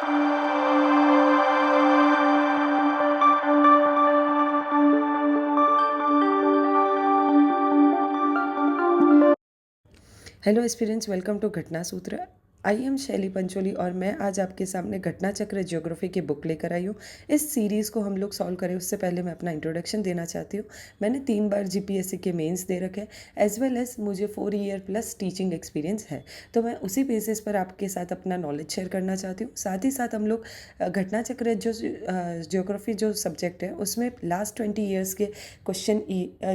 Hello aspirants, welcome to घटना सूत्र। I am शैली पंचोली और मैं आज आपके सामने घटना चक्र ज्योग्राफी की बुक लेकर आई हूँ। इस सीरीज़ को हम लोग सॉल्व करें उससे पहले मैं अपना इंट्रोडक्शन देना चाहती हूँ। मैंने 3 बार जीपीएससी के मेंस दे रखे, एज वेल एज मुझे 4 ईयर प्लस टीचिंग एक्सपीरियंस है। तो मैं उसी बेसिस पर आपके साथ अपना नॉलेज शेयर करना चाहती हूँ। साथ ही साथ हम लोग घटना चक्र जो ज्योग्राफी जो सब्जेक्ट है उसमें लास्ट 20 ईयर्स के क्वेश्चन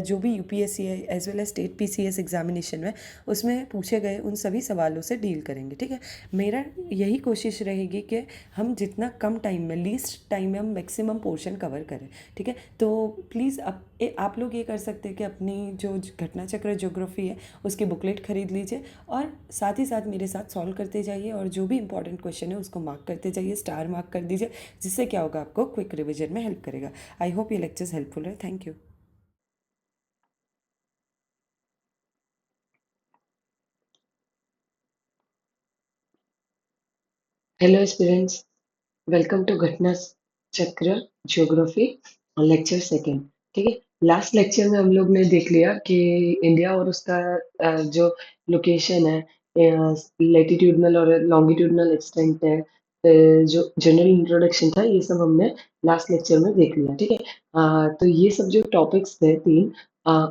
जो भी यूपीएससी है as well as state PCS examination में उसमें पूछे गए उन सभी सवालों से डील करेंगे। ठीक है, मेरा यही कोशिश रहेगी कि हम जितना कम टाइम में, लीस्ट टाइम में हम मैक्सिमम पोर्शन कवर करें। ठीक है, तो प्लीज़ आप लोग ये कर सकते हैं कि अपनी जो घटना चक्र ज्योग्राफी है उसकी बुकलेट खरीद लीजिए और साथ ही साथ मेरे साथ सॉल्व करते जाइए और जो भी इंपॉर्टेंट क्वेश्चन है उसको मार्क करते जाइए, स्टार मार्क कर दीजिए, जिससे क्या होगा, आपको क्विक रिविजन में हेल्प करेगा। आई होप ये लेक्चर्स हेल्पफुल है। Thank you. Hello students, welcome to Ghatna Chakra geography lecture second. ठीक है, लास्ट लेक्चर में हम लोग ने देख लिया कि इंडिया और उसका जो लोकेशन है, लेटिट्यूडनल और लॉन्गिट्यूडनल एक्सटेंट है, जो जनरल इंट्रोडक्शन था, ये सब हमने लास्ट लेक्चर में देख लिया। ठीक है, तो ये सब जो टॉपिक्स थे तीन,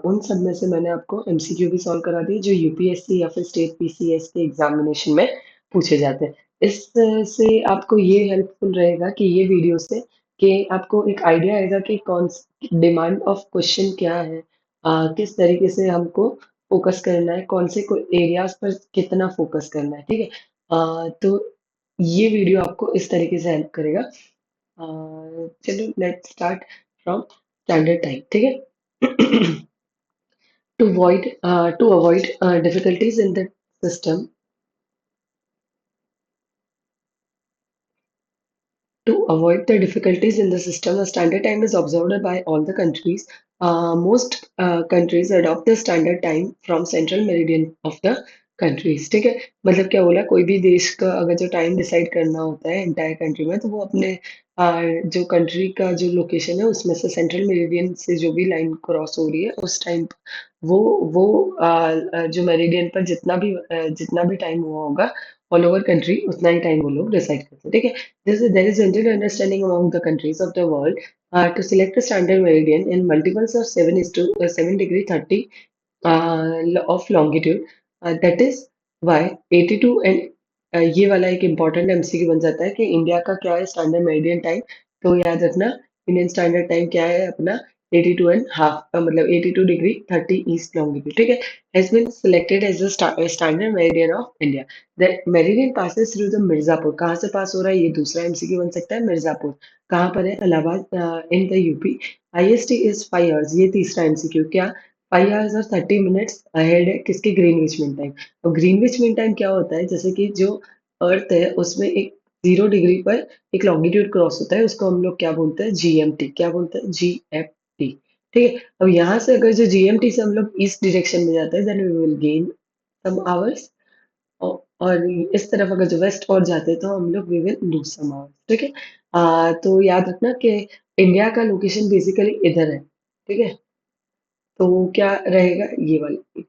उन सब में से मैंने आपको एमसीक्यू भी सॉल्व करा दी जो यूपीएससी या फिर स्टेट पीसीएस के एग्जामिनेशन में पूछे जाते हैं। इस से आपको ये हेल्पफुल रहेगा कि ये वीडियो से कि आपको एक आइडिया आएगा कि कौन डिमांड ऑफ क्वेश्चन क्या है, किस तरीके से हमको फोकस करना है, कौन से एरियाज पर कितना फोकस करना है। ठीक है, तो ये वीडियो आपको इस तरीके से हेल्प करेगा। चलो let's start from standard time. ठीक है, to avoid difficulties in the system, to avoid the difficulties in the system, a standard time is observed by all the countries. Most countries adopt the standard time from central meridian of the countries. ठीक है, मतलब क्या बोला, कोई भी देश का अगर जो टाइम डिसाइड करना होता है एंटायर कंट्री में, तो वो अपने जो कंट्री का जो लोकेशन है उसमें से सेंट्रल मेरिडियन से जो भी लाइन क्रॉस हो रही है उस टाइम वो जो मेरिडियन पर जितना भी टाइम हुआ होगा ऑल ओवर कंट्री, उतना ही टाइम वो लोग डिसाइड करते हैं। ठीक है, there is general understanding among the countries of the world to select a standard meridian in multiples of 7 is to 7 degree 30 of longitude. That is why 82 and ये वाला एक इम्पॉर्टेंट एमसीक्यू बन जाता है कि इंडिया का क्या है स्टैंडर्ड मेरिडियन टाइम। तो याद रखना, इंडियन स्टैंडर्ड टाइम क्या है अपना, 82 एंड हाफ, मतलब 82 डिग्री 30 ईस्ट लॉन्गिट्यूड। ठीक है, has been selected as the standard meridian of India. The meridian passes through the Mirzapur. कहाँ से पास हो रहा है, ये दूसरा एमसीक्यू बन सकता है। मिर्जापुर कहाँ पर है, Allahabad in the UP. IST is 5 hours, ये तीसरा एमसीक्यू। क्या 5 आवर्स और 30 मिनट्स अहेड है किसके, ग्रीनविच मीन टाइम। और ग्रीनविच मीन टाइम क्या होता है, जैसे कि जो अर्थ है उसमें एक 0 डिग्री पर एक लॉन्गिट्यूड क्रॉस होता है, उसको हम लोग क्या बोलते हैं, जीएमटी। क्या बोलते हैं, जीएमटी। ठीक है, अब यहाँ से अगर जो जीएमटी से हम लोग ईस्ट डायरेक्शन में जाते हैं, then we will gain some hours. और इस तरफ अगर जो वेस्ट और जाते हैं तो हम लोग we will lose some hours. ठीक है, तो याद रखना कि इंडिया का लोकेशन बेसिकली इधर है। ठीक है, तो क्या रहेगा, ये वाला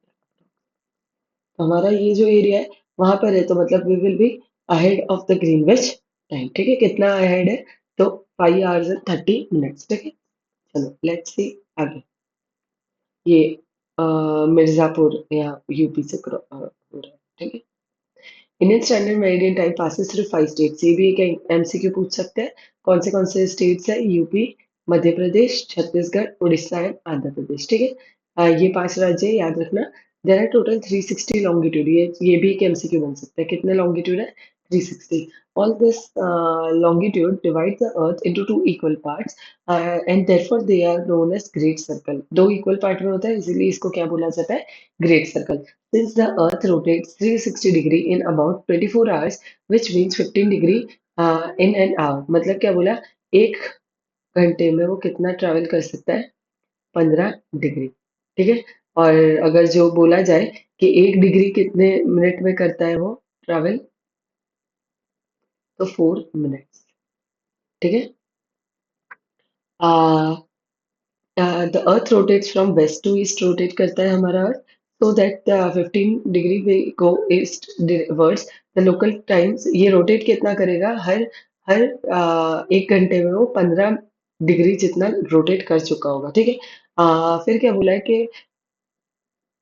हमारा ये जो एरिया है वहां पर है, तो मतलब we will be ahead of the Greenwich time. ठीक है, कितना अहेड है, तो 5 आवर्स एंड 30 मिनट्स। ठीक है, चलो लेट्स सी आगे। ये मिर्जापुर या यूपी से हो रहा है। ठीक है, Indian standard meridian time passes through 5 states. ये भी एक एमसीक्यू पूछ सकते हैं। कौन से स्टेट्स है, यूपी, मध्य प्रदेश, छत्तीसगढ़, उड़ीसा एंड आंध्र प्रदेश। ठीक है, ये 5 राज्य है, याद रखना। देर आर टोटल 360 लॉन्गिट्यूड, ये भी एक एमसीक्यू बन सकता है। कितने लॉन्गिट्यूड है, 360। All this longitude divides the earth into two equal parts, and therefore they are known as great circle। दो इक्वल पार्ट में होता है, इसीलिए इसको क्या बोला जाता है, great circle. Since the Earth rotates 360 degree in about 24 hours, which means 15 degree in an hour। मतलब क्या बोला, एक घंटे में वो कितना ट्रैवल कर सकता है, 15 डिग्री। ठीक है, और अगर जो बोला जाए कि 1 डिग्री कितने मिनट में करता है वो ट्रैवल, तो 4 मिनट्स। ठीक है। Ah, the earth rotates from west to east, rotate करता है हमारा earth, so that 15 degree we go eastwards the local times. ये रोटेट कितना करेगा, हर हर 1 घंटे में वो 15 डिग्री जितना रोटेट कर चुका होगा। ठीक है। फिर क्या बोला है कि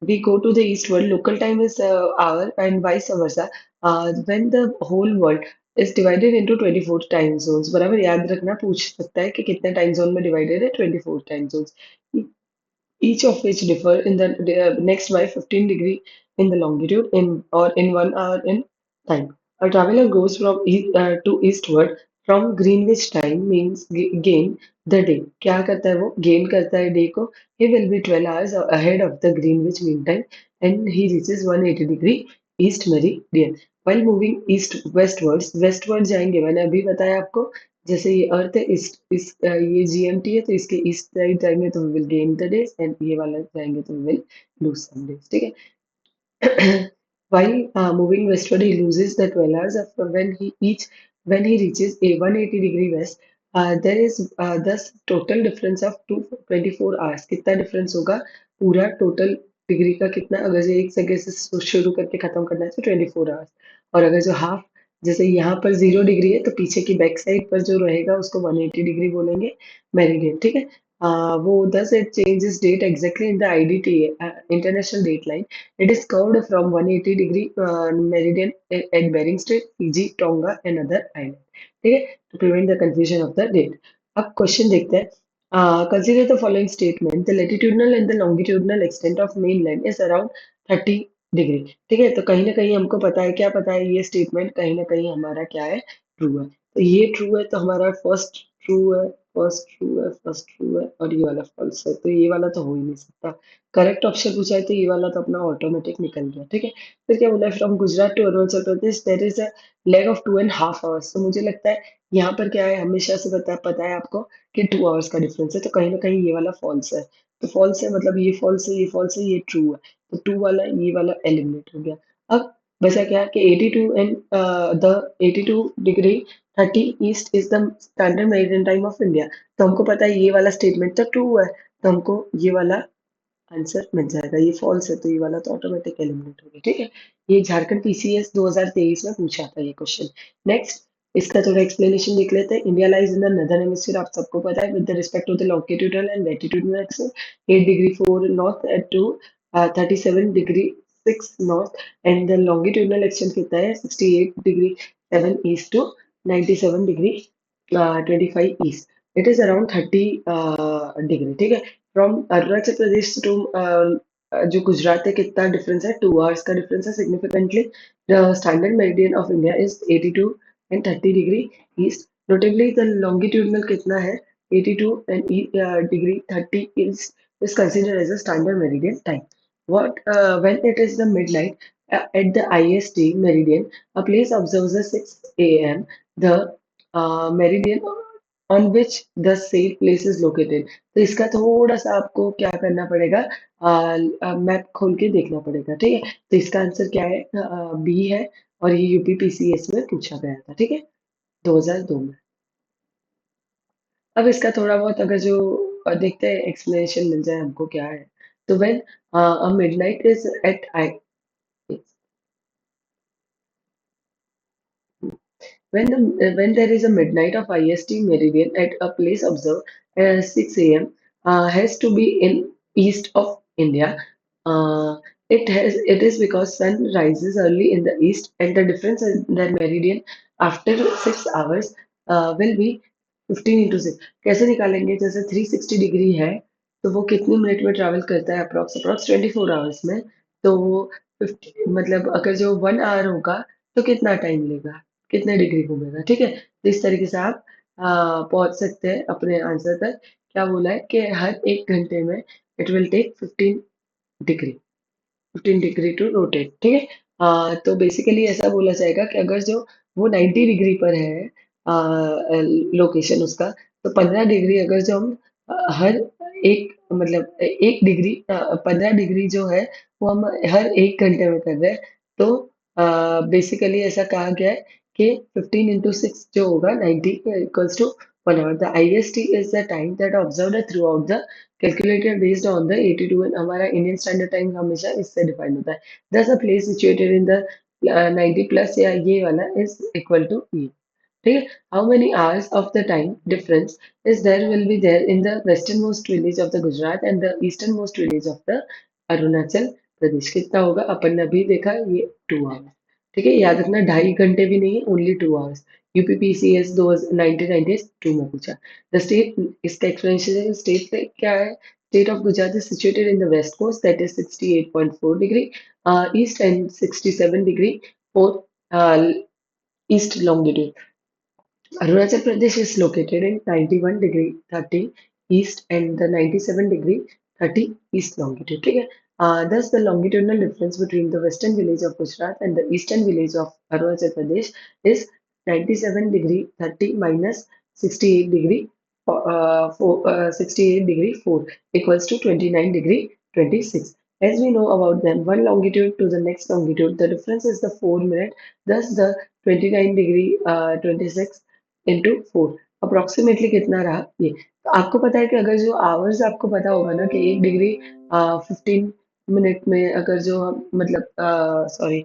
we go to the eastward, local time is hour and vice versa. When the whole world is divided into 24 time zones, बराबर याद रखना, पूछ सकता है कि कितने टाइम जोन में डिवाइडेड है, 24 time zones, each of which differ in the next by 15 degree in the longitude in or in 1 hour in time. A traveler goes from to eastward from Greenwich time means gain the day. क्या करता है वो, gain करता है day को. He will be 12 hours ahead of the Greenwich mean time and he reaches 180 degree east meridian. While moving east westward जाएंगे, मैंने अभी बताया आपको, जैसे ये अर्थ है, ये जीएमटी है, तो इसके ईस्ट साइड जाएंगे तो will gain the days, and ये वाला जाएंगे तो विल लूज सम डेज। ठीक है। While moving westward, he loses the 12 hours of when he reaches a 180 degree west. There is thus total difference of 24 hours. कितना difference होगा, पूरा total degree का कितना, अगर जो एक जगह से शुरू करके खत्म करना है तो 24 आवर्स, और अगर जो हाफ, जैसे यहाँ पर 0 डिग्री है तो पीछे की बैक साइड पर जो रहेगा उसको 180 डिग्री बोलेंगे, मेरिडियन। ठीक है। वो thus it changes date exactly in the IDT, international date line. It is curved from 180 degree meridian at Bering Strait, Fiji, Tonga and other islands. ठीक है, to prevent the confusion of the date. अब question देखते हैं। Consider the following statement. The latitudinal and the longitudinal extent of mainland is around 30 degree. ठीक है, तो कहीं ना कहीं हमको पता है, क्या पता है, ये स्टेटमेंट कहीं ना कहीं हमारा क्या है, ट्रू है। तो ये ट्रू है तो हमारा फर्स्ट ट्रू है और ये वाला फॉल्स है, तो ये वाला तो हो ही नहीं सकता। करेक्ट ऑप्शन पूछा है तो ये वाला तो अपना ऑटोमेटिक निकल गया। ठीक है। फिर क्या बोला है, from Gujarat to Arunachal Pradesh there is a lag of 2.5 hours. तो मुझे लगता है यहाँ पर क्या है, हमेशा से पता है आपको कि 2 आवर्स का डिफरेंस है, तो कहीं ना कहीं ये वाला फॉल्स है। तो फॉल्स है मतलब ये फॉल्स है, ये फॉल्स है, ये ट्रू है, तो टू वाला, ये वाला एलिमिनेट हो गया। अब बचा क्या कि 82 and the 82 degree 30 east is the standard meridian time of India. तो हमको पता है ये वाला स्टेटमेंट तो ट्रू है, तो हमको ये वाला आंसर मिल जाएगा। ये फॉल्स है तो ये वाला तो ऑटोमेटिक एलिमिनेट हो गया। ठीक है। ये झारखंड पीसीएस 2023 में पूछा था ये क्वेश्चन। नेक्स्ट, इसका थोड़ा एक्सप्लेनेशन देख लेते हैं। India lies in the northern hemisphere, आप सबको पता है, with respect to the longitudinal and latitudinal axis, 8 degree 4 north at to 37 degree 6 north, and the longitudinal extent कितना है, 68 degree 7 east to 97 degree 25 east. It is around 30 degree. ठीक है। From Arunachal Pradesh to जो गुजरात है, कितना डिफरेंस है, 2 आवर्स का difference है significantly. The standard meridian of India is 82 and 30 degree east. Notably the longitudinal कितना है, 82 and degree 30 east is considered as a standard meridian time. When it is the midnight at the IST meridian, a place observes a 6 a.m. The meridian on which the said place is located. तो इसका थोड़ा सा आपको क्या करना पड़ेगा, map खोल के देखना पड़ेगा। ठीक है। तो इसका आंसर क्या है, बी है, और ये यूपीपीसीएस में पूछा गया था। ठीक है, 2002 में। अब इसका थोड़ा बहुत अगर जो देखते हैं, एक्सप्लेनेशन मिल जाए हमको क्या है। तो when a midnight is at I when there is a midnight of IST meridian at a place observed 6 a.m. Has to be in east of India. Uh, it is because sun rises early in the east and the difference in the meridian after 6 hours will be 15 into 6। कैसे निकालेंगे, जैसे 360 degree है तो वो कितने minute में travel करता है, अप्रोक्स 24 आवर्स में। तो वो 50 मतलब अगर जो 1 आवर होगा तो कितना टाइम लेगा, कितने डिग्री घूमेगा। ठीक है। तो इस तरीके से आप पहुंच सकते हैं अपने आंसर तक। क्या बोला है कि हर 1 घंटे में it will take 15 degree to rotate. ठीक है। तो बेसिकली ऐसा बोला जाएगा कि अगर जो वो 90 डिग्री पर है लोकेशन उसका, तो 15 डिग्री अगर जो हम हर एक मतलब 1 डिग्री 15 डिग्री जो है वो हम हर 1 घंटे में कर रहे हैं, तो बेसिकली ऐसा कहा गया है कि 15 into 6 जो होगा 90 equals to 1 hour. The IST is the time that observed throughout the calculated based on the 82 and हमारा इंडियन स्टैंडर्ड टाइम हमेशा इससे डिफाइन होता है. Thus a place situated in the 90 plus या ये वाला is equal to E. ठीक है. How many hours of the time difference is there will be there in the westernmost village of the Gujarat and the easternmost village of the Arunachal Pradesh? कितना होगा? अपन ने अभी देखा ये 2 hours. ठीक है, याद रखना 2.5 घंटे भी नहीं है, ओनली 2 hours. यूपीपीसीएस 1992 में पूछा. द स्टेट, इसका एक्सप्लेनेशन है. स्टेट क्या है? State of Gujarat is situated in the west coast that is 68.4 degree east and 67 degree for east longitude. Arunachal Pradesh is located in 91 degree 30 east and the 97 degree 30 east longitude. ठीक है. Thus, the longitudinal difference between the western village of Gujarat and the eastern village of Arunachal Pradesh is 97 degree 30 minus 68 degree 68 degree 4 equals to 29 degree 26. As we know about them, one longitude to the next longitude, the difference is the 4 minute. Thus, the 29 degree 26 into 4 approximately कितना रहा ये. तो आपको पता है कि अगर जो आवर्स आपको पता होगा ना कि 1 डिग्री 15 मिनट में अगर जो हम मतलब सॉरी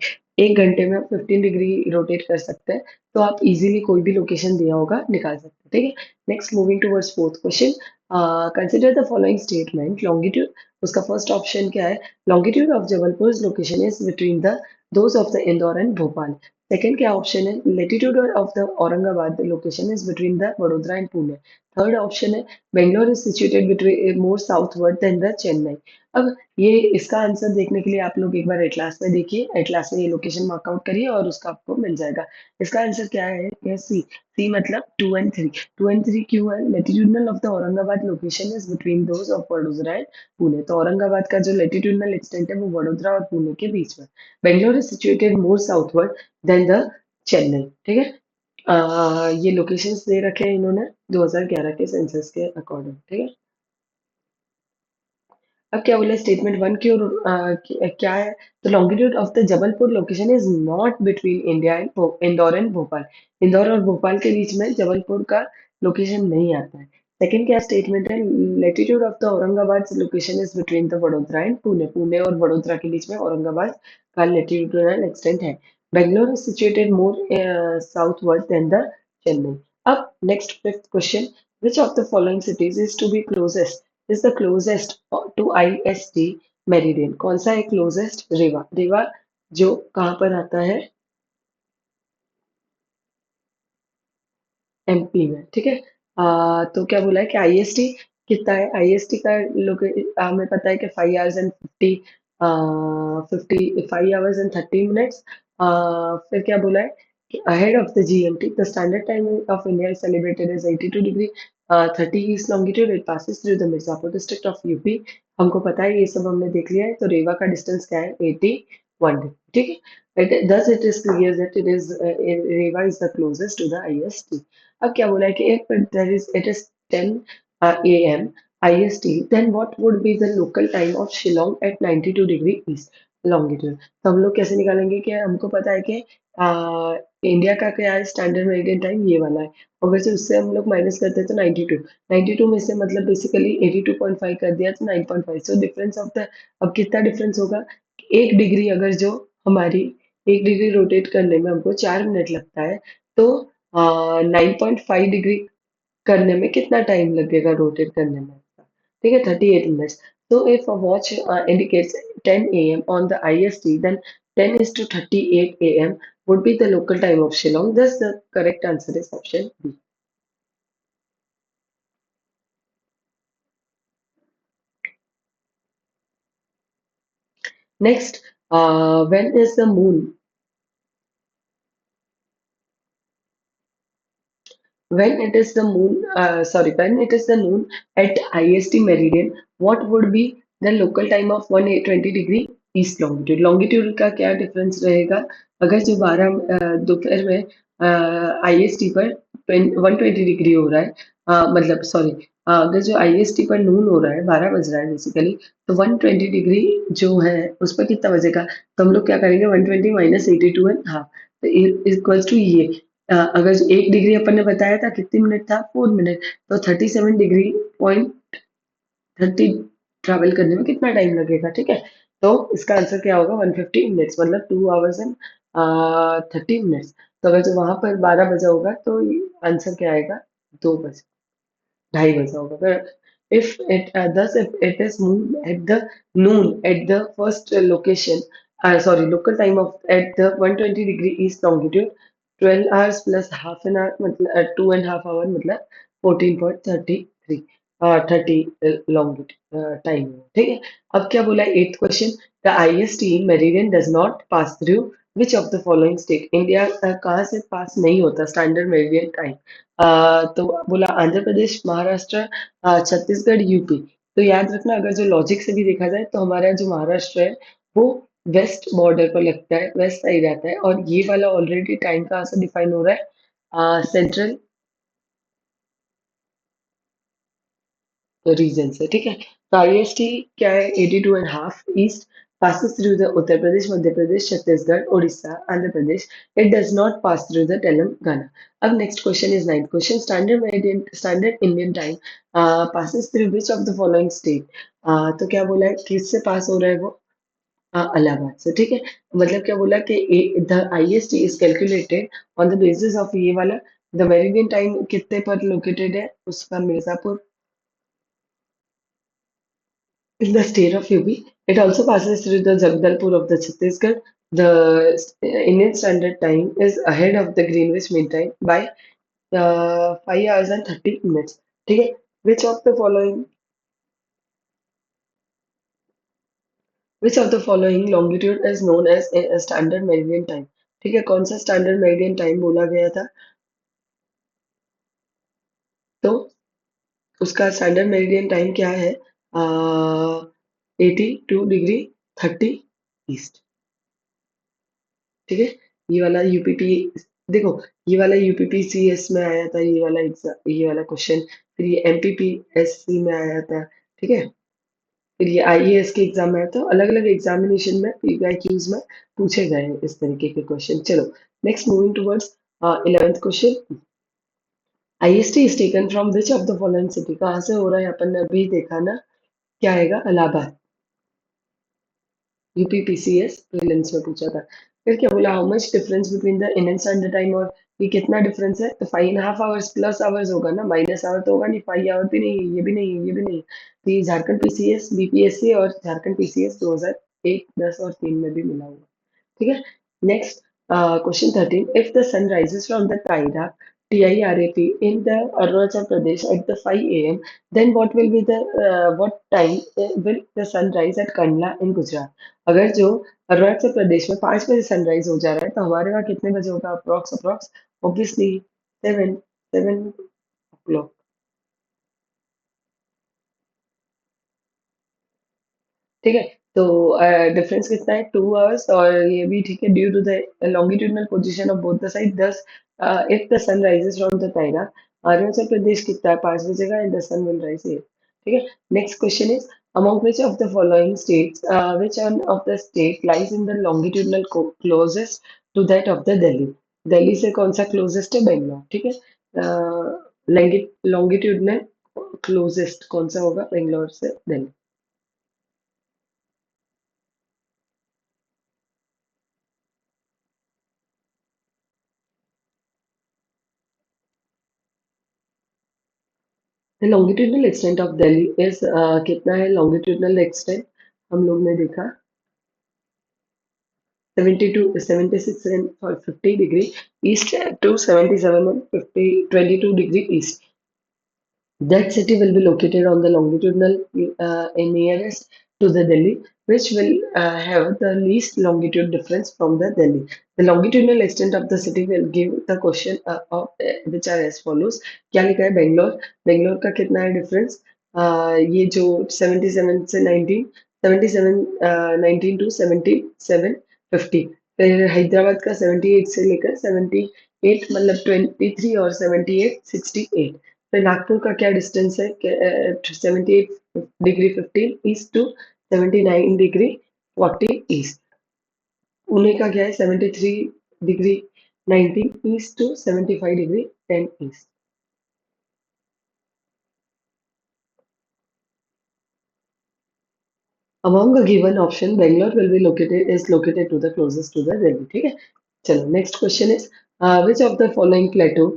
1 घंटे में 15 डिग्री रोटेट कर सकते हैं तो आप इजीली कोई भी लोकेशन दिया होगा निकाल सकते हैं. ठीक है. Next moving towards fourth question. Consider the following statement. Longitude, उसका फर्स्ट ऑप्शन क्या है? Longitude of Jabalpur location is between the those of the Indore and Bhopal. Second क्या ऑप्शन है? Latitude of the Aurangabad location is between the Vadodara and Pune. Third option है Bangalore is situated between more southward than the Chennai. अब ये इसका answer देखने के लिए आप लोग एक बार एटलास में देखिए. एटलास में ये लोकेशन मार्कआउट करिए और उसका आपको मिल जाएगा. इसका आंसर क्या है? सी. सी मतलब 2 and 3. 2 and 3 क्यों है? Latitudinal of the Aurangabad location is between those of Vadodara and Pune. तो औरंगाबाद का जो लेटीट्यूडनल एक्सटेंट है वो वडोदरा और पुणे के बीच में. Bangalore is situated more southward than the Chennai. ठीक है. ये लोकेशंस दे रखे हैं इन्होंने 2011 के सेंसस के अकॉर्डिंग. ठीक है. अब क्या बोला स्टेटमेंट वन की और क्या है? तो longitude of the Jabalpur location is not between India and Indore and Bhopal. Indore और भोपाल के बीच में जबलपुर का लोकेशन नहीं आता है. सेकंड क्या स्टेटमेंट है? Latitude of the Aurangabad location is between the Vadodara and Pune. Pune और वडोदरा के बीच में औरंगाबाद का लेटीट्यूडनल एक्सटेंट है. Bangalore is situated more southward than the Chennai. अब next fifth question. Which of the following cities is to be closest is the closest to IST meridian. कौन सा है क्लोजेस्ट? रेवा. रेवा जो कहाँ पर आता है? एमपी में. ठीक है. तो क्या बोला है कि आईएसटी कितना है? आईएसटी का लोग हमें पता है कि 5 hours and 30 फिर क्या बोला है कि ahead of the GMT the standard time of India celebrated is 82 degree 30 east longitude. It passes through the Mirzapur district of UP. हमको पता है ये सब हमने देख लिया है. तो रेवा का डिस्टेंस क्या है? 81 डिग्री. ठीक है. Thus it is clear that it is Rewa is the closest to the IST. अब क्या बोला है कि if there is it is 10 a.m. IST, then what would be the local time of Shillong at 92 degree east longitude? तो हम लोग कैसे निकालेंगे कि हमको पता है कि इंडिया का क्या है स्टैंडर्ड मेरिडियन टाइम ये वाला है. अगर से उससे हम लोग माइनस करते हैं तो 92 में से मतलब बेसिकली 82.5 कर दिया तो 9.5. सो डिफरेंस ऑफ द, अब कितना डिफरेंस होगा? 1 डिग्री अगर जो हमारी 1 डिग्री रोटेट करने में हमको 4 मिनट लगता है तो 9.5 डिग्री करने में कितना टाइम लगेगा रोटेट करने में? ठीक है. 38 minutes. So if a watch indicates 10 a.m. on the IST, then 10 is to 38 a.m. would be the local time of Shillong. Thus, the correct answer is option B. Next, when is the moon? When it is the moon, when it is the noon at IST meridian, what would be the local time of 120 degree east longitude? Longitude का क्या difference रहेगा? अगर जो 12 दोपहर में IST पर 120 degree हो रहा है, मतलब सॉरी अगर जो IST पर नून हो रहा है 12 बज रहा है बेसिकली, तो 120 डिग्री जो है उस पर कितना बजेगा? तो हम लोग क्या करेंगे? 120 minus 82 and half. Equals to ये अगर 1 डिग्री अपन ने बताया था कितनी मिनट था 4 मिनट, तो 37 डिग्री 30 ट्रैवल करने में कितना टाइम लगेगा, ठीक है। तो इसका आंसर क्या होगा, 150 मिनट्स, मतलब 2 आवर्स एंड 30 मिनट्स। तो अगर जो वहां पर 12 बजा होगा तो आंसर क्या आएगा, 2 बजे, 2:30 बजा होगा। If it is noon at the first location, sorry, local time of at the 120 degree east longitude, 12 hours plus half an hour मतलब 2.5 hour मतलब 14.33 30 longitude टाइम, ठीक है। अब क्या बोला है, 8th question, the IST meridian does not pass through which of the following state, India कहाँ से पास नहीं होता स्टैंडर्ड मेरिडियन टाइम। तो बोला आंध्र प्रदेश, महाराष्ट्र, छत्तीसगढ़, यूपी। तो याद रखना, अगर जो लॉजिक से भी देखा जाए तो हमारा जो महाराष्ट्र है वो वेस्ट बॉर्डर पर लगता है, वेस्ट साइड आता है, और ये वाला ऑलरेडी टाइम कहाँ से डिफाइन हो रहा है, सेंट्रल रीजन से, ठीक है। तो IST क्या है, 82.5 east, passes through the Uttar Pradesh, Madhya Pradesh, Chhattisgarh, Orissa, Andhra Pradesh. It does not pass through the Telangana. अब next question is 9th question, standard Indian time passes through which of the following state। तो क्या बोला है, किससे पास हो रहा है वो, इलाहाबाद से, ठीक है। मतलब क्या बोला कि the IST is calculated on the basis of ये वाला, द मेरिडियन टाइम कितने पर लोकेटेड है उसका, Mirzapur in the state of UP. It also passes through the Jagdalpur of the Chhattisgarh. The Indian Standard Time is ahead of the Greenwich Mean Time by 5 hours and 30 minutes. ठीक है, which of the following longitude is known as a standard meridian time। ठीक है, कौन सा standard meridian time बोला गया था, तो उसका स्टैंडर्ड मेरिडियन टाइम क्या है, 82 डिग्री 30 ईस्ट, ठीक है। ये वाला यूपीपी, देखो ये वाला यूपीपीसीएस में आया था, ये वाला एग्जाम, ये वाला क्वेश्चन, फिर ये एमपीपीएससी में आया था, ठीक है। फिर ये आईएएस के एग्जाम में आया था, अलग अलग एग्जामिनेशन में पीवाईक्यूज में पूछे गए हैं इस तरीके के क्वेश्चन। चलो next, moving towards 11th question, IST is taken from which of the following city, कहाँ से हो रहा है, अपन ने अभी देखा ना, क्या आएगा, इलाहाबाद। यूपीपीसीएस प्रीलिम्स में पूछा था। फिर क्या बोला, how much difference between the Indian standard time और ये कितना डिफरेंस है, तो 5.5 आवर्स प्लस आवर्स होगा ना, माइनस आवर तो होगा नहीं, 5 आवर भी नहीं है, ये भी नहीं है, ये भी नहीं है। तो ये झारखंड पीसीएस बीपीएससी और झारखंड पीसीएस 2001 10 और 3 में भी मिला हुआ, ठीक है। Next, question 13, if the sun rises from the TIRAP in the Arunachal Pradesh at the 5 a.m., then what time will the sun rise at Kandla in Gujarat। अगर जो अरुणाचल प्रदेश में 5 बजे सनराइज हो जा रहा है तो हमारे वहाँ कितने बजे होगा, अप्रोक्स अप्रोक्स, ऑब्वियसली 7 7 o'clock, ठीक है। तो डिफरेंस कितना है, 2 आवर्स, और ये भी ठीक है, due to the longitudinal position of both the side, thus if the sun rises from the ताइरा, अरुणाचल प्रदेश कितना है, 5 बजे का, and the sun will rise here, ठीक है। Next question is, among which of the following states, which one of the state lies in the longitudinal closest to that of the Delhi। Delhi से कौन सा क्लोजेस्ट है, बेंगलोर, ठीक है। Longitudinal closest कौन सा होगा, बेंगलोर से Delhi. The longitudinal extent of Delhi is कितना है longitudinal extent, हम लोग ने देखा 72 76 and 50 degree east to 77 and 50 22 degree east। That city will be located on the longitudinal nearest to the Delhi, which will have the least longitude difference from the Delhi। The longitudinal extent of the city will give the question which are as follows। क्या लिखा है, बेंगलोर, बेंगलोर का कितना है difference, ये जो 77 से 19, 77 19 to 77 50। फिर हैदराबाद का 78 से लेकर 78 मतलब 23 और 78 68। फिर नागपुर का क्या डिस्टेंस है, 78 degree 15 east to 79 degree 40 east. Pune का क्या है, 73 degree 19 east to 75 degree 10 east. Among a given option, Bangalore will be located to the closest to the Delhi. ठीक है? चलो, next question is which of the following plateau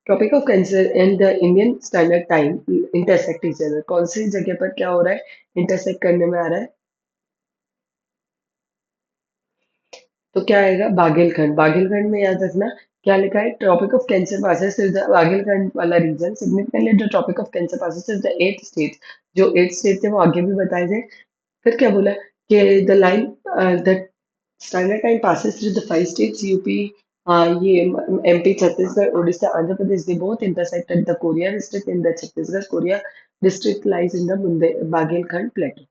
Tropic of Cancer and the Indian Standard Time intersect each other? कौन सी जगह पर क्या हो रहा है intersect करने में आ रहा है? तो क्या आएगा बागेलखंड बागेलखंड में याद रखना क्या लिखा है tropic of cancer passes through the Baghelkhand वाला region significantly the tropic of cancer passes through the 8 states जो 8 स्टेट थे वो आगे भी बताए थे फिर क्या बोला कि the line the standard time passes through the 5 states UP ये MP Chhattisgarh Orissa Andhra Pradesh they both intersected the Koriya district in the Chhattisgarh Koriya district lies in the मुंदे Baghelkhand plateau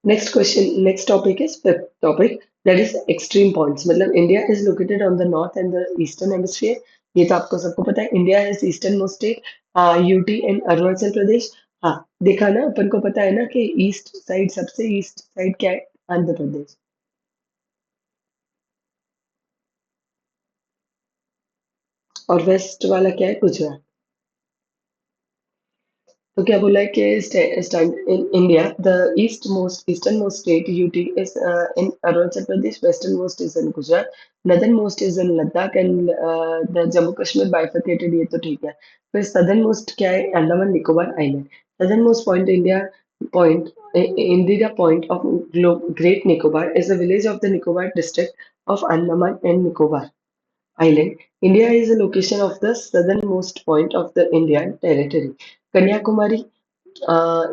Next question, next topic is fifth topic that is extreme points. मतलब India is located on the north and the eastern hemisphere. ये तो आपको सबको पता है. India is easternmost state, UT and Arunachal Pradesh. हाँ देखा ना अपन को पता है ना कि ईस्ट साइड सबसे ईस्ट साइड क्या है आंध्र प्रदेश और वेस्ट वाला क्या है गुजरात तो क्या बोला है कि in India the eastern most state UT is in Arunachal Pradesh western most is in Gujarat northern most is in Ladakh and the Jammu Kashmir bifurcated ये तो ठीक है फिर सदर्न मोस्ट क्या है Andaman Nicobar island southern most point India point Indira point of great Nicobar is the village of the Nicobar district of Andaman and Nicobar Island. India is the location of the southernmost point of the Indian territory. Kanyakumari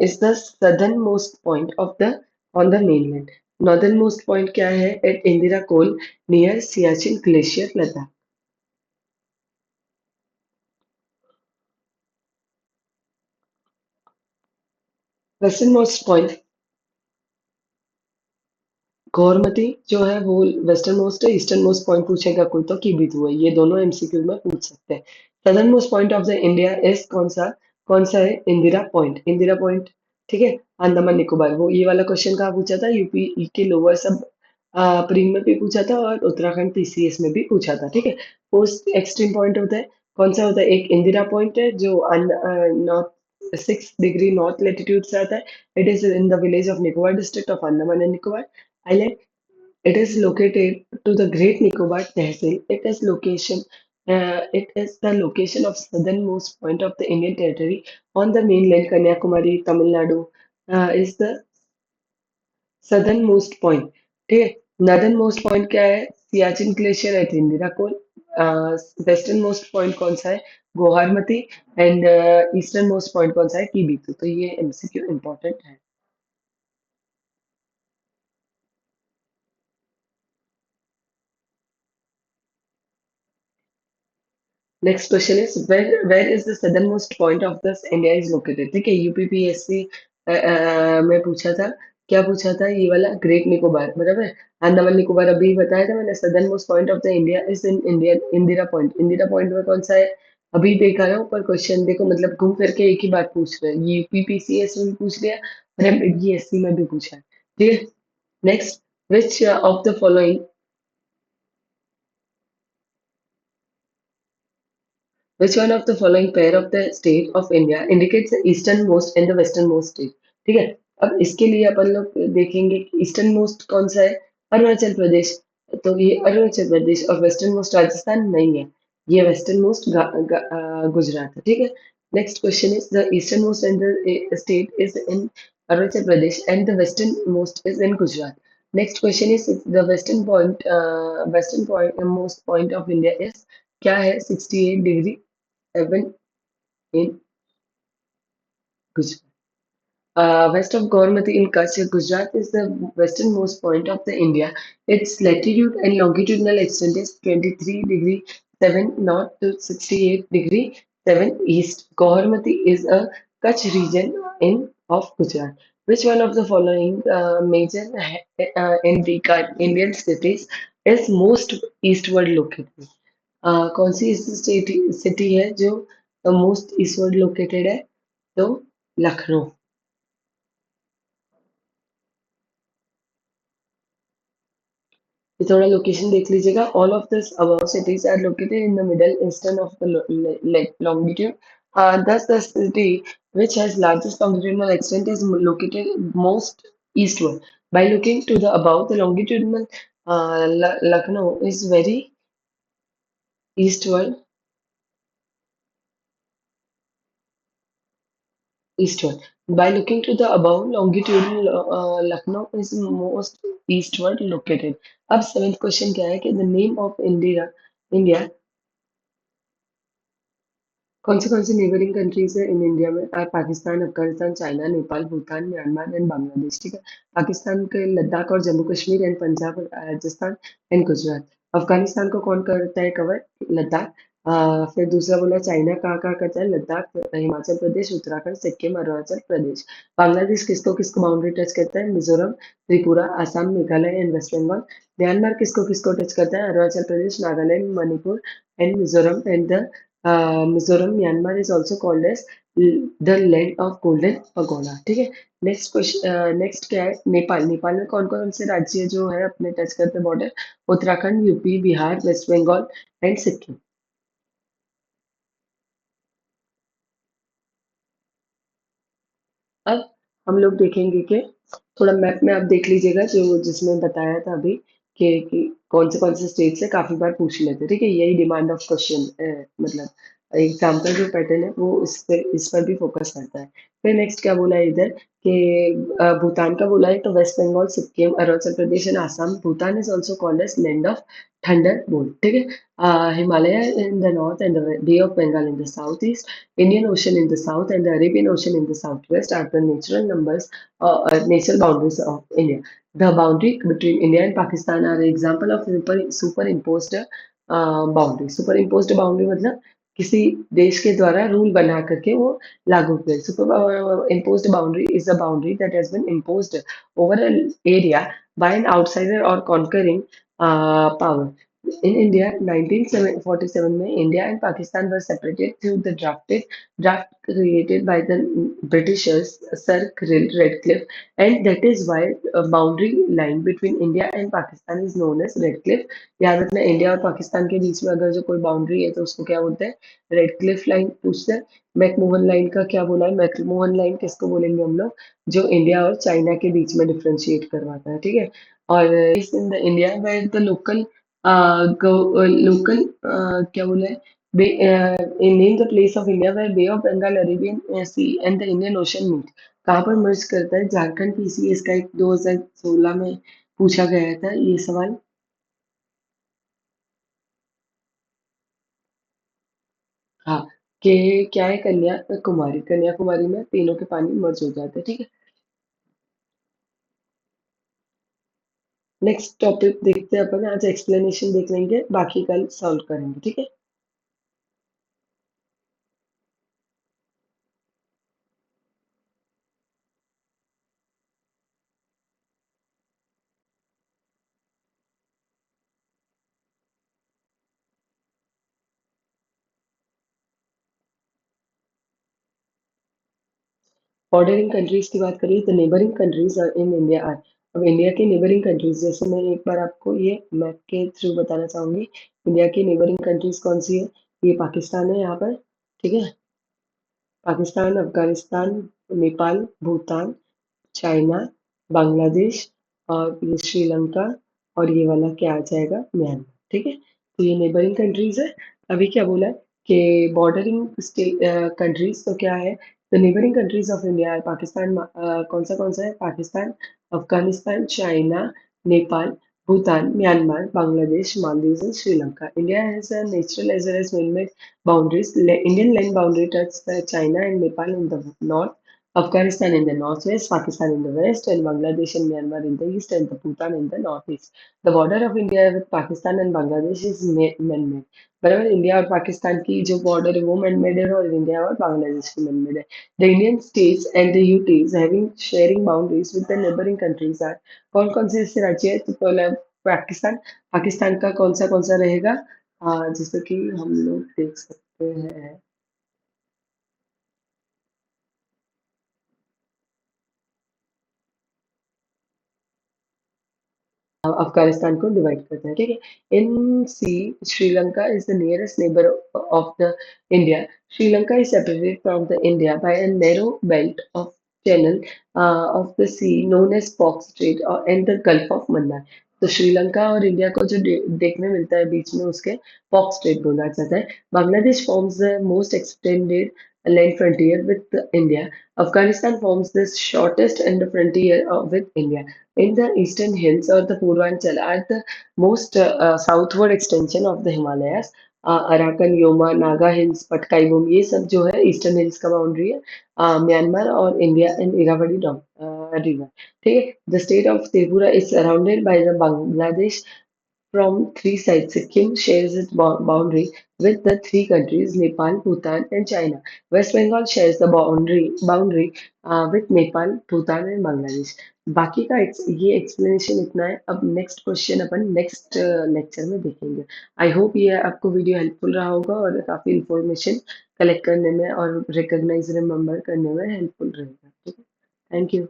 is the southernmost point of the on the mainland. Northernmost point क्या है at Indira Col near Siachen Glacier, Ladakh. Westernmost point गौरमती जो है वो western most है eastern most point पूछेगा कोई तो की भी तो है ये दोनों एमसीक्यू में पूछ सकते हैं southern most point of the India is कौन सा है इंदिरा पॉइंट ठीक है अंडमान निकोबार वो ये वाला क्वेश्चन कहाँ पूछा था यूपी के लोअर सब प्री में भी पूछा था और उत्तराखंड पीसीएस में भी पूछा था ठीक है पोस्ट एक्सट्रीम पॉइंट होता है कौन सा होता है एक इंदिरा पॉइंट है जो नॉर्थ 6 डिग्री नॉर्थ लेटीट्यूड से आता है it is in the village of Nicobar district of Andaman and Nicobar Island. It is located to the Great Nicobar Tehsil. It is the location of southernmost point of the Indian territory on the mainland. Kanyakumari, Tamil Nadu, is the southernmost point. ठीक है northern most point क्या है Siachen glacier है Indira Col western most point कौन सा है Guharmoti and eastern most point कौन सा है कीबीतू तो ये एमसीक्यू इंपॉर्टेंट है next question is where is the southernmost point of this India is located ठीक है यूपीपीएससी में पूछा था क्या पूछा था ये वाला ग्रेट निकोबार बराबर अंडमान निकोबार अभी बताया था मैंने southern most point of the India is in India Indira point में कौन सा है अभी देखा ना ऊपर क्वेश्चन देखो मतलब घूम फिर के एक ही बात पूछ रहे हैं यूपीपीसीएस में भी पूछ लिया और एमपीएससी में भी पूछा है ठीक है next which of the following Which one of the following pair of the state of India indicates the easternmost and the westernmost state? ठीक है अब इसके लिए अपन लोग देखेंगे कि ईस्टर्न मोस्ट कौन सा है अरुणाचल प्रदेश तो ये अरुणाचल प्रदेश और वेस्टर्न मोस्ट राजस्थान नहीं है ये वेस्टर्न मोस्ट गुजरात है ठीक है next question is the eastern most and the state is in Arunachal Pradesh and the western most is in Gujarat next question is the western point most point of India is क्या है 68 degree 7 in Gujarat. West of Gormati in Kutch, Gujarat is the westernmost point of the India. Its latitude and longitudinal extent is 23 degree 7 north to 68 degree 7 east. Gormati is a Kutch region in of Gujarat. Which one of the following major Indian cities is most eastward located? कौन सी city है जो most eastward located है तो लखनऊ ये थोड़ा location देख लीजिएगा. All of this above cities are located in the middle eastern of the longitude. Thus, the city which has largest longitudinal extent is located most eastward. By looking to the above, the longitudinal Lucknow is very eastward. Eastward. By looking to the above, longitudinal Lucknow is most eastward located. अब seventh question क्या है कि the name of India कौन सी neighbouring countries है in India में Pakistan, Afghanistan, China, Nepal, Bhutan, Myanmar and Bangladesh. ठीक है. पाकिस्तान के लद्दाख और जम्मू कश्मीर एंड पंजाब और राजस्थान एंड गुजरात. अफगानिस्तान को कौन करता है कवर? लद्दाख. फिर दूसरा बोला चाइना कहाँ कहाँ करता है? लद्दाख, हिमाचल प्रदेश, उत्तराखंड, सिक्किम, अरुणाचल प्रदेश. बांग्लादेश किसको किसको बाउंड्री टच करता है? Mizoram, Tripura, Assam, Meghalaya and West Bengal. Myanmar किसको किसको टच करता है? Arunachal Pradesh, Nagaland, Manipur and Mizoram and the Mizoram. Myanmar is also called as the land of golden pagoda. ठीक है. नेक्स्ट क्वेश्चन, नेक्स्ट क्या है? नेपाल. नेपाल में कौन कौन से राज्य जो है अपने टच करते border? Uttarakhand, UP, Bihar, West Bengal and Sikkim. अब हम लोग देखेंगे कि थोड़ा मैप में आप देख लीजिएगा जो जिसमें बताया था अभी कि कौन से स्टेट से काफी बार पूछ लेते. ठीक है. यही डिमांड ऑफ क्वेश्चन मतलब एग्जाम का जो पैटर्न है वो इस पर भी फोकस करता है. फिर नेक्स्ट क्या बोला है इधर कि भूटान का बोला है तो West Bengal, Sikkim, Arunachal Pradesh and Assam. Bhutan is also called as land of thunder bolt. ठीक है. Himalaya in the north and bay of Bengal in the south east. Indian Ocean in the south and the Arabian Ocean in the southwest are the natural boundaries of India. The boundary between India and Pakistan are an example of superimposed boundary. Superimposed boundary मतलब किसी देश के द्वारा rule बना करके वो लागू किया. Super imposed boundary is a boundary that has been imposed over an area by an outsider or conquering power. In India, 1947 में India and Pakistan were separated through the draft created by the Britishers, Sir Redcliffe, and that is why a boundary line between India and Pakistan is known as Redcliffe. याद रखना India और पाकिस्तान के बीच में अगर जो कोई बाउंड्री है तो उसको क्या बोलते हैं? रेडक्लिफ लाइन पूछते हैं. मैकमोहन लाइन का क्या बोला है? मैकमोहन लाइन किसको बोलेंगे हम लोग? जो इंडिया और चाइना के बीच में डिफ्रेंशिएट करवाता है. ठीक है. और in the India where the local क्या बोला है? Name the place of India where Bay of Bengal, Arabian Sea and the Indian Ocean meet. कहाँ पर मर्ज करता है? झारखंड पीसी. इसका एक 2016 में पूछा गया था ये सवाल. हाँ. कि क्या है? कन्याकुमारी. कन्याकुमारी में तीनों के पानी मर्ज हो जाते हैं. ठीक है. नेक्स्ट टॉपिक देखते हैं अपन. आज एक्सप्लेनेशन देख लेंगे, बाकी कल सॉल्व करेंगे. ठीक है. बॉर्डरिंग कंट्रीज की बात करिए तो neighbouring countries in India are. अब इंडिया की नेबरिंग कंट्रीज जैसे मैं एक बार आपको ये मैप के थ्रू बताना चाहूंगी. इंडिया की नेबरिंग कंट्रीज कौन सी है? ये पाकिस्तान है यहाँ पर. ठीक है. पाकिस्तान, अफगानिस्तान, नेपाल, भूटान, चाइना, बांग्लादेश और ये श्रीलंका और ये वाला क्या आ जाएगा? म्यांमार. ठीक है. तो ये नेबरिंग कंट्रीज है. अभी क्या बोला है कि बॉर्डरिंग कंट्रीज तो क्या है? The neighbouring countries of India. Pakistan कौन सा है? Pakistan, Afghanistan, China, Nepal, Bhutan, Myanmar, Bangladesh, Maldives and Sri Lanka. India has a natural as well as man-made boundaries. Indian land boundary touches the China and Nepal in the north, Afghanistan in the northwest, Pakistan in the west, and Bangladesh and Myanmar in the east, and the Bhutan in the northeast. The border of India with Pakistan and Bangladesh is man-made. बराबर. India और पाकिस्तान की जो border है वो man-made है और India और बांग्लादेश की मैन-मेड है. The Indian states and the UTs having sharing boundaries with the neighboring countries are. कौन-कौन से ऐसे राज्य है? तो पहला पाकिस्तान. पाकिस्तान का कौन सा रहेगा? जैसे कि हम लोग देख सकते हैं. अफगानिस्तान को डिवाइड करता है, ठीक है। In sea Sri Lanka is the nearest neighbour of the India. Sri Lanka is separated from the India by a narrow belt of channel of the sea known as Fox Strait and the Gulf of Mannar। तो श्रीलंका और India को जो देखने मिलता है बीच में, उसके fox straight बोला जाता है। Bangladesh forms the most extended land frontier with India. Afghanistan forms the shortest end frontier with India. In the eastern hills or the Purvanchal are the most southward extension of the Himalayas. Arakan, Yoma, Naga hills, Patkai boom, ये सब जो है eastern hills का boundary है। Myanmar और India and इरावली river, ठीक है। The state of Tripura is surrounded by the Bangladesh from three sides. Sikkim shares its boundary with the three countries Nepal, Bhutan, and China. West Bengal shares the boundary with Nepal, Bhutan, and Bangladesh. बाकी का ये explanation इतना है। अब next question अपन next lecture में देखेंगे। आई hope ये आपको वीडियो हेल्पफुल रहा होगा और काफी इंफॉर्मेशन कलेक्ट करने में और रिकॉग्नाइज रिमेम्बर करने में हेल्पफुल रहेगा, ठीक है। Thank you.